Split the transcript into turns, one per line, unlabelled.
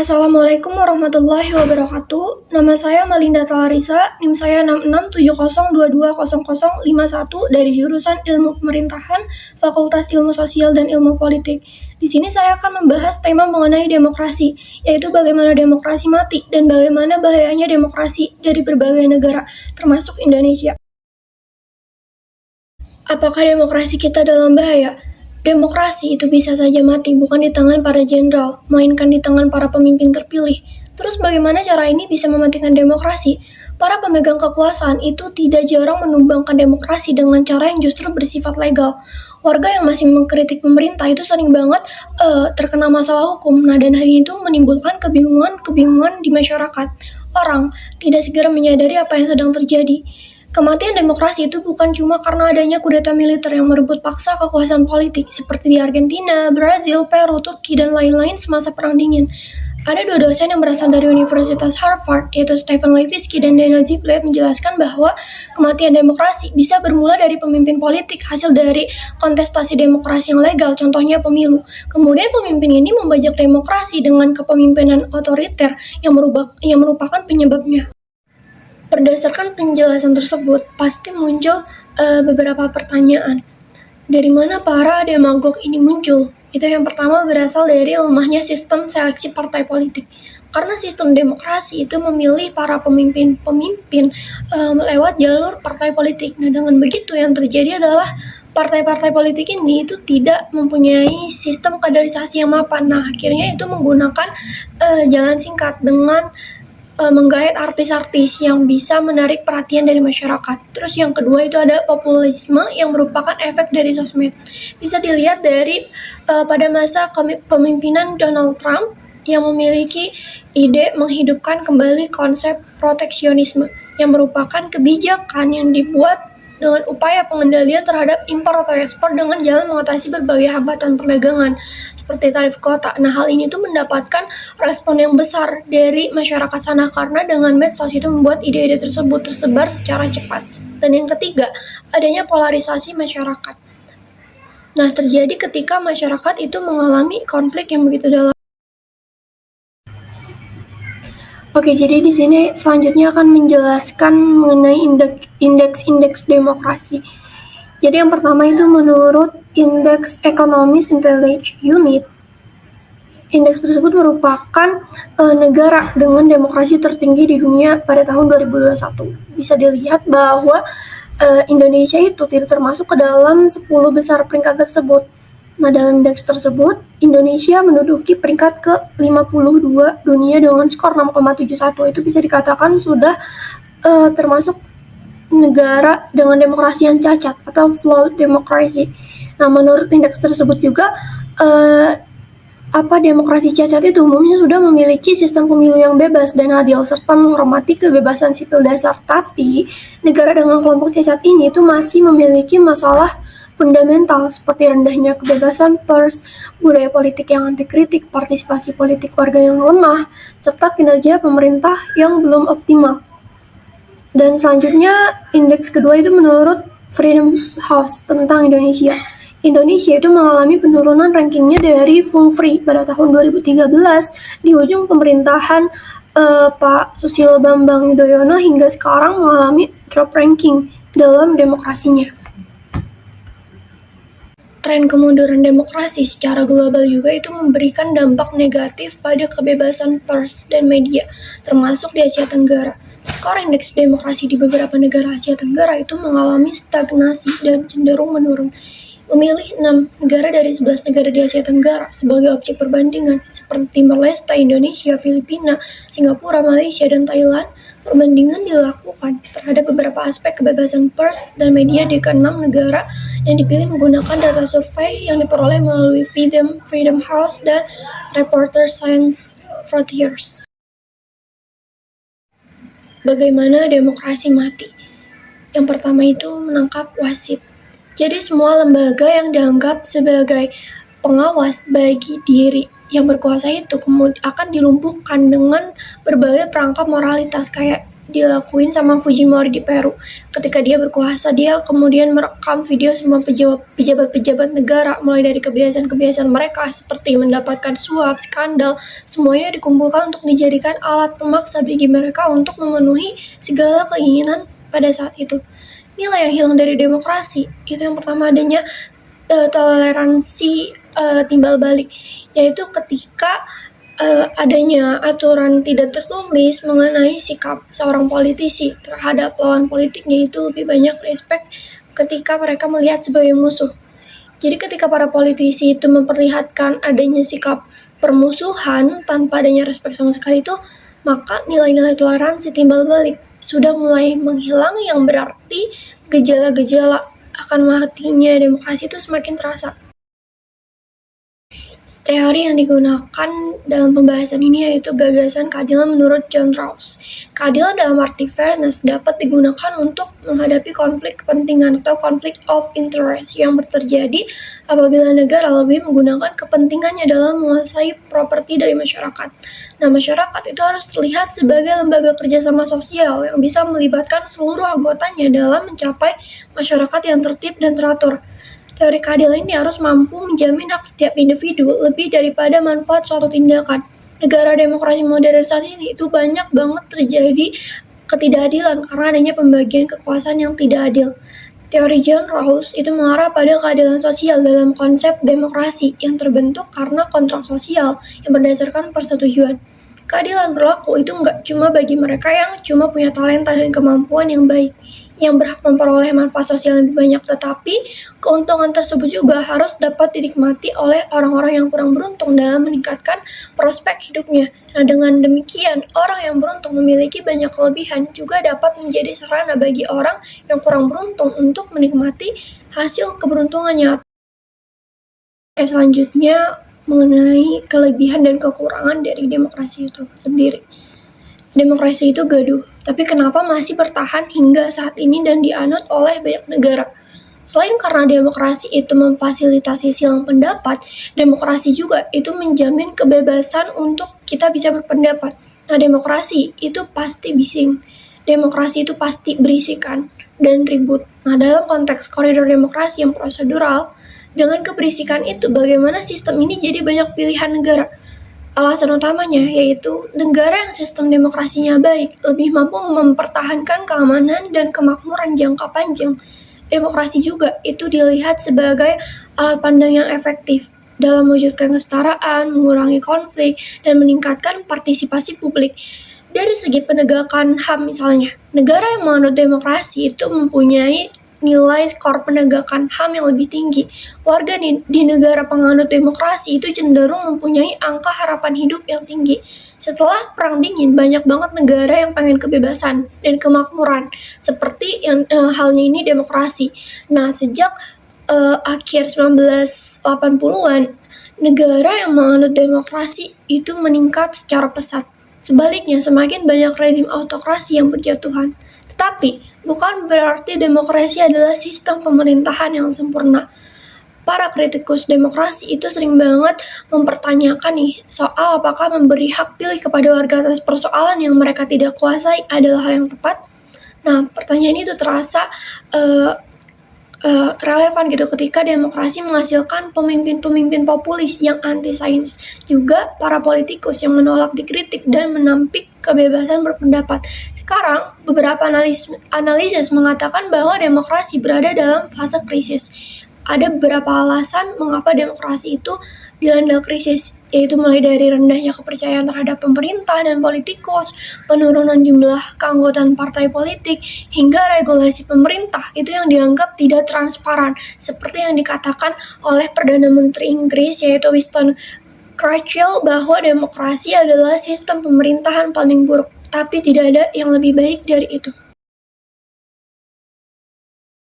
Assalamualaikum warahmatullahi wabarakatuh. Nama saya Melinda Talarisa, NIM saya 6670220051 dari jurusan Ilmu Pemerintahan, Fakultas Ilmu Sosial dan Ilmu Politik. Di sini saya akan membahas tema mengenai demokrasi, yaitu bagaimana demokrasi mati dan bagaimana bahayanya demokrasi dari berbagai negara, termasuk Indonesia. Apakah demokrasi kita dalam bahaya? Demokrasi itu bisa saja mati bukan di tangan para jenderal, melainkan di tangan para pemimpin terpilih. Terus bagaimana cara ini bisa mematikan demokrasi? Para pemegang kekuasaan itu tidak jarang menumbangkan demokrasi dengan cara yang justru bersifat legal. Warga yang masih mengkritik pemerintah itu sering banget terkena masalah hukum. Nah, dan hal itu menimbulkan kebingungan di masyarakat. Orang tidak segera menyadari apa yang sedang terjadi. Kematian demokrasi itu bukan cuma karena adanya kudeta militer yang merebut paksa kekuasaan politik seperti di Argentina, Brazil, Peru, Turki, dan lain-lain semasa Perang Dingin. Ada dua dosen yang berasal dari Universitas Harvard, yaitu Stephen Levitsky dan Daniel Ziblatt, menjelaskan bahwa kematian demokrasi bisa bermula dari pemimpin politik hasil dari kontestasi demokrasi yang legal, contohnya pemilu. Kemudian pemimpin ini membajak demokrasi dengan kepemimpinan otoriter yang merupakan penyebabnya. Berdasarkan penjelasan tersebut, pasti muncul beberapa pertanyaan. Dari mana para demagog ini muncul? Itu yang pertama berasal dari lemahnya sistem seleksi partai politik. Karena sistem demokrasi itu memilih para pemimpin lewat jalur partai politik. Nah, dengan begitu yang terjadi adalah partai-partai politik ini itu tidak mempunyai sistem kaderisasi yang mapan. Nah, akhirnya itu menggunakan jalan singkat dengan menggait artis-artis yang bisa menarik perhatian dari masyarakat. Terus yang kedua itu ada populisme yang merupakan efek dari sosmed. Bisa dilihat dari pada masa kepemimpinan Donald Trump yang memiliki ide menghidupkan kembali konsep proteksionisme yang merupakan kebijakan yang dibuat dengan upaya pengendalian terhadap impor atau ekspor dengan jalan mengatasi berbagai hambatan perdagangan seperti tarif kuota. Nah, hal ini tuh mendapatkan respon yang besar dari masyarakat sana karena dengan medsos itu membuat ide-ide tersebut tersebar secara cepat. Dan yang ketiga, adanya polarisasi masyarakat. Nah, terjadi ketika masyarakat itu mengalami konflik yang begitu dalam. Oke, jadi di sini selanjutnya akan menjelaskan mengenai indeks demokrasi. Jadi yang pertama itu menurut Indeks Economist Intelligence Unit, indeks tersebut merupakan negara dengan demokrasi tertinggi di dunia pada tahun 2021. Bisa dilihat bahwa Indonesia itu tidak termasuk ke dalam 10 besar peringkat tersebut. Nah, dalam indeks tersebut, Indonesia menduduki peringkat ke-52 dunia dengan skor 6,71. Itu bisa dikatakan sudah termasuk negara dengan demokrasi yang cacat atau flawed democracy. Nah, menurut indeks tersebut juga, demokrasi cacat itu umumnya sudah memiliki sistem pemilu yang bebas dan adil serta menghormati kebebasan sipil dasar. Tapi, negara dengan kelompok cacat ini itu masih memiliki masalah fundamental seperti rendahnya kebebasan pers, budaya politik yang anti kritik, partisipasi politik warga yang lemah, serta kinerja pemerintah yang belum optimal. Dan selanjutnya, indeks kedua itu menurut Freedom House tentang Indonesia. Indonesia itu mengalami penurunan rankingnya dari full free pada tahun 2013 di ujung pemerintahan Pak Susilo Bambang Yudhoyono hingga sekarang mengalami drop ranking dalam demokrasinya. Tren kemunduran demokrasi secara global juga itu memberikan dampak negatif pada kebebasan pers dan media, termasuk di Asia Tenggara. Skor indeks demokrasi di beberapa negara Asia Tenggara itu mengalami stagnasi dan cenderung menurun. Memilih 6 negara dari 11 negara di Asia Tenggara sebagai objek perbandingan, seperti Timor Leste, Indonesia, Filipina, Singapura, Malaysia, dan Thailand. Perbandingan dilakukan terhadap beberapa aspek kebebasan pers dan media di ke-6 negara yang dipilih menggunakan data survei yang diperoleh melalui Freedom House dan Reporters Sans Frontiers. Bagaimana demokrasi mati? Yang pertama itu menangkap wasit. Jadi semua lembaga yang dianggap sebagai pengawas bagi diri yang berkuasa itu kemudian akan dilumpuhkan dengan berbagai perangkap moralitas kayak dilakuin sama Fujimori di Peru. Ketika dia berkuasa, dia kemudian merekam video semua pejabat-pejabat negara, mulai dari kebiasaan-kebiasaan mereka seperti mendapatkan suap, skandal, semuanya dikumpulkan untuk dijadikan alat pemaksa bagi mereka untuk memenuhi segala keinginan pada saat itu. Nilai yang hilang dari demokrasi itu yang pertama adanya toleransi timbal balik, yaitu ketika adanya aturan tidak tertulis mengenai sikap seorang politisi terhadap lawan politiknya itu lebih banyak respect ketika mereka melihat sebagai musuh. Jadi ketika para politisi itu memperlihatkan adanya sikap permusuhan tanpa adanya respect sama sekali itu, maka nilai-nilai toleransi timbal balik sudah mulai menghilang, yang berarti gejala-gejala akan matinya demokrasi itu semakin terasa. Teori yang digunakan dalam pembahasan ini yaitu gagasan keadilan menurut John Rawls. Keadilan dalam arti fairness dapat digunakan untuk menghadapi konflik kepentingan atau konflik of interest yang terjadi apabila negara lebih menggunakan kepentingannya dalam menguasai properti dari masyarakat. Nah, masyarakat itu harus terlihat sebagai lembaga kerjasama sosial yang bisa melibatkan seluruh anggotanya dalam mencapai masyarakat yang tertib dan teratur. Teori keadilan ini harus mampu menjamin hak setiap individu lebih daripada manfaat suatu tindakan. Negara demokrasi modern saat ini itu banyak banget terjadi ketidakadilan karena adanya pembagian kekuasaan yang tidak adil. Teori John Rawls itu mengarah pada keadilan sosial dalam konsep demokrasi yang terbentuk karena kontrak sosial yang berdasarkan persetujuan. Keadilan berlaku itu nggak cuma bagi mereka yang cuma punya talenta dan kemampuan yang baik, yang berhak memperoleh manfaat sosial lebih banyak, tetapi keuntungan tersebut juga harus dapat dinikmati oleh orang-orang yang kurang beruntung dalam meningkatkan prospek hidupnya. Nah, dengan demikian, orang yang beruntung memiliki banyak kelebihan juga dapat menjadi sarana bagi orang yang kurang beruntung untuk menikmati hasil keberuntungannya. Oke, selanjutnya mengenai kelebihan dan kekurangan dari demokrasi itu sendiri. Demokrasi itu gaduh, tapi kenapa masih bertahan hingga saat ini dan dianut oleh banyak negara? Selain karena demokrasi itu memfasilitasi silang pendapat, demokrasi juga itu menjamin kebebasan untuk kita bisa berpendapat. Nah, demokrasi itu pasti bising. Demokrasi itu pasti berisikan dan ribut. Nah, dalam konteks koridor demokrasi yang prosedural, dengan keberisikan itu bagaimana sistem ini jadi banyak pilihan negara? Alasan utamanya yaitu negara yang sistem demokrasinya baik lebih mampu mempertahankan keamanan dan kemakmuran jangka panjang. Demokrasi juga itu dilihat sebagai alat pandang yang efektif dalam mewujudkan kesetaraan, mengurangi konflik, dan meningkatkan partisipasi publik. Dari segi penegakan HAM misalnya, negara yang menganut demokrasi itu mempunyai nilai skor penegakan HAM yang lebih tinggi. Warga di negara penganut demokrasi itu cenderung mempunyai angka harapan hidup yang tinggi. Setelah Perang Dingin, banyak banget negara yang pengen kebebasan dan kemakmuran, seperti yang halnya ini demokrasi. Nah, sejak akhir 1980-an, negara yang menganut demokrasi itu meningkat secara pesat. Sebaliknya, semakin banyak rezim autokrasi yang berjatuhan. Tetapi, bukan berarti demokrasi adalah sistem pemerintahan yang sempurna. Para kritikus demokrasi itu sering banget mempertanyakan nih soal apakah memberi hak pilih kepada warga atas persoalan yang mereka tidak kuasai adalah hal yang tepat. Nah, pertanyaan itu terasa relevan gitu ketika demokrasi menghasilkan pemimpin-pemimpin populis yang anti sains, juga para politikus yang menolak dikritik dan menampik kebebasan berpendapat. Sekarang, beberapa analisis mengatakan bahwa demokrasi berada dalam fase krisis. Ada beberapa alasan mengapa demokrasi itu dilanda krisis, yaitu mulai dari rendahnya kepercayaan terhadap pemerintah dan politikus, penurunan jumlah keanggotaan partai politik, hingga regulasi pemerintah itu yang dianggap tidak transparan, seperti yang dikatakan oleh Perdana Menteri Inggris yaitu Winston Churchill bahwa demokrasi adalah sistem pemerintahan paling buruk, tapi tidak ada yang lebih baik dari itu.